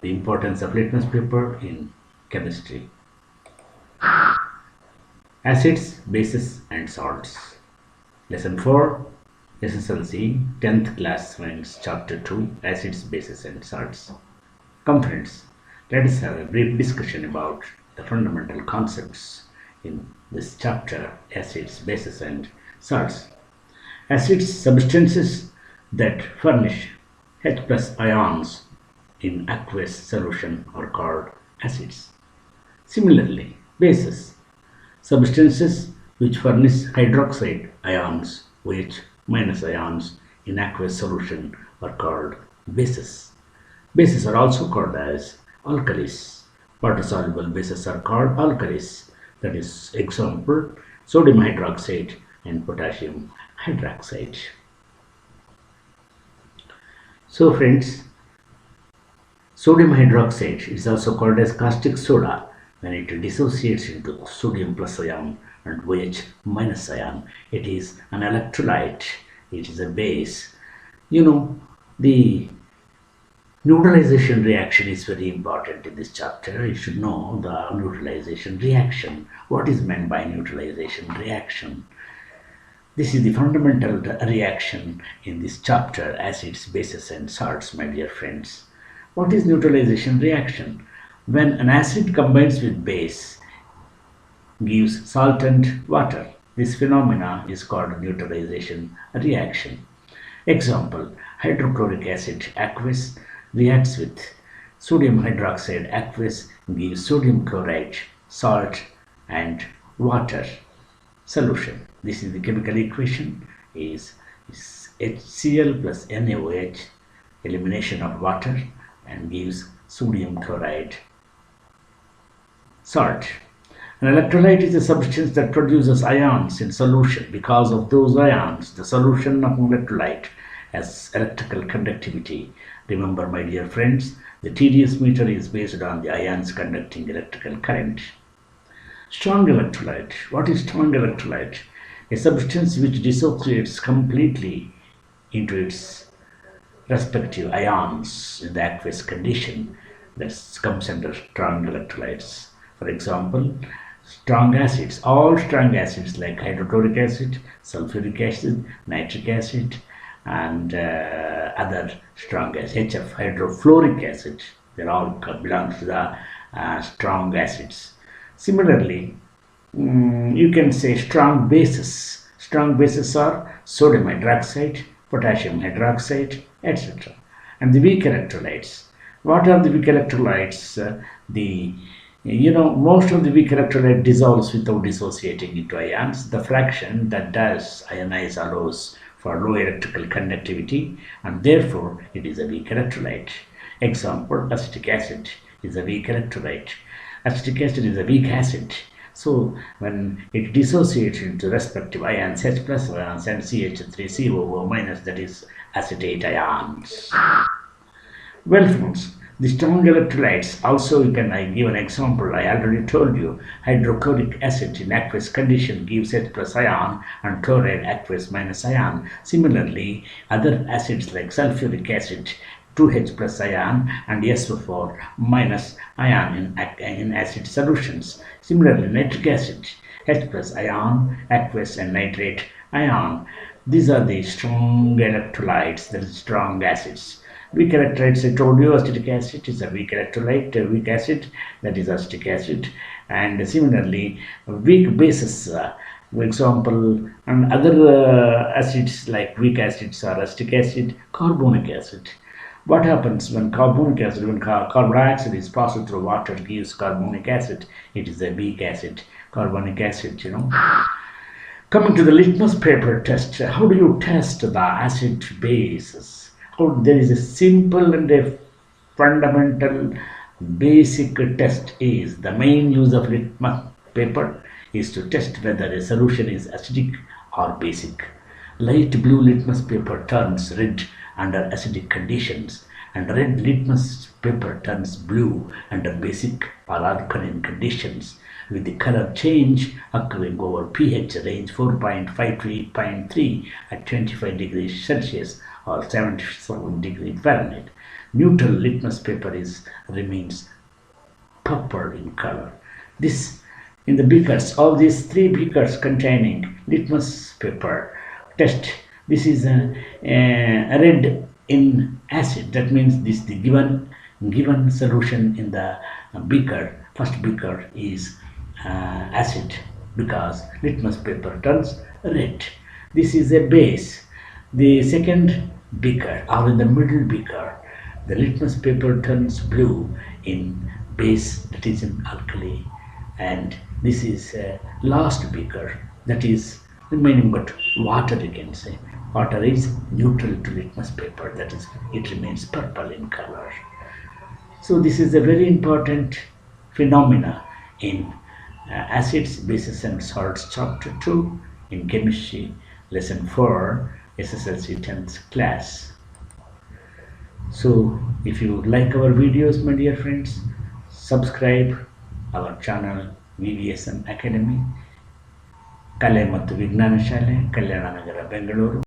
The importance of litmus paper in chemistry. Acids, bases and salts. Lesson 4, SSLC, 10th class science, chapter 2, acids, bases and salts. Come friends, let us have a brief discussion about the fundamental concepts in this chapter, acids, bases and salts. Acids, substances that furnish H plus ions in aqueous solution are called acids. Similarly, bases, substances which furnish hydroxide ions, OH minus ions in aqueous solution are called bases. Bases are also called as alkalis. Water-soluble bases are called alkalis. That is, example, sodium hydroxide and potassium hydroxide. So friends, sodium hydroxide is also called as caustic soda when it dissociates into sodium plus ion and OH minus ion. It is an electrolyte. It is a base. The neutralization reaction is very important in this chapter. You should know the neutralization reaction. What is meant by neutralization reaction? This is the fundamental reaction in this chapter, acids, bases and salts, my dear friends. What is neutralization reaction? When an acid combines with base, gives salt and water. This phenomena is called neutralization reaction. Example, hydrochloric acid aqueous reacts with sodium hydroxide aqueous, gives sodium chloride, salt and water solution. This is the chemical equation is HCl plus NaOH, elimination of water and gives sodium chloride salt. An electrolyte is a substance that produces ions in solution. Because of those ions, the solution of electrolyte has electrical conductivity. Remember, my dear friends, the TDS meter is based on the ions conducting electrical current. Strong electrolyte. What is strong electrolyte? A substance which dissociates completely into its respective ions in the aqueous condition. That comes under strong electrolytes. For example, strong acids. All strong acids like hydrochloric acid, sulfuric acid, nitric acid and other strong acids, HF, hydrofluoric acid, they all belong to the strong acids. Similarly, you can say strong bases. Strong bases are sodium hydroxide, potassium hydroxide, etc. And the weak electrolytes. What are the weak electrolytes? Most of the weak electrolyte dissolves without dissociating into ions. The fraction that does ionize allows for low electrical conductivity and therefore it is a weak electrolyte. Example, acetic acid is a weak electrolyte. Acetic acid is a weak acid. So when it dissociates into respective ions, H plus ions and CH3COO minus, that is acetate ions. Well friends, the strong electrolytes also I give an example. I already told you hydrochloric acid in aqueous condition gives H plus ion and chloride aqueous minus ion. Similarly, other acids like sulfuric acid 2H plus ion and SO4 minus ion in acid solutions. Similarly, nitric acid H plus ion, aqueous and nitrate ion. These are the strong electrolytes, that is strong acids. Weak electrolytes, I told you, acetic acid is a weak electrolyte, a weak acid, that is acetic acid. And similarly, weak bases, for example, and other acids like weak acids are acetic acid, carbonic acid. What happens when carbonic acid, when carbon dioxide is passed through water, it gives carbonic acid. It is a weak acid, carbonic acid, Coming to the litmus paper test, how do you test the acid bases? There is a simple and a fundamental basic test is the main use of litmus paper is to test whether a solution is acidic or basic. Light blue litmus paper turns red under acidic conditions and red litmus paper turns blue under basic or alkaline conditions, with the color change occurring over pH range 4.5 to 8.3 at 25 degrees Celsius or 77 degrees Fahrenheit. neutral litmus paper remains purple in color. This in the beakers, all these 3 beakers containing litmus paper test, this is a red in acid. That means this the given solution in the beaker, first beaker is acid, because litmus paper turns red. This is a base. The second beaker, or in the middle beaker, the litmus paper turns blue in base, that is in alkali, and this is a last beaker, that is remaining but water, you can say. Water is neutral to litmus paper, that is, it remains purple in color. So this is a very important phenomena in acids, bases and salts, chapter 2 in chemistry, lesson 4, SSLC 10th class. So if you like our videos, my dear friends, subscribe our channel Vvsma Academy, ಕಲೆ ಮತ್ತು ವಿಜ್ಞಾನ ಶಾಲೆ, ಕಲ್ಯಾಣ ನಗರ, ಬೆಂಗಳೂರು.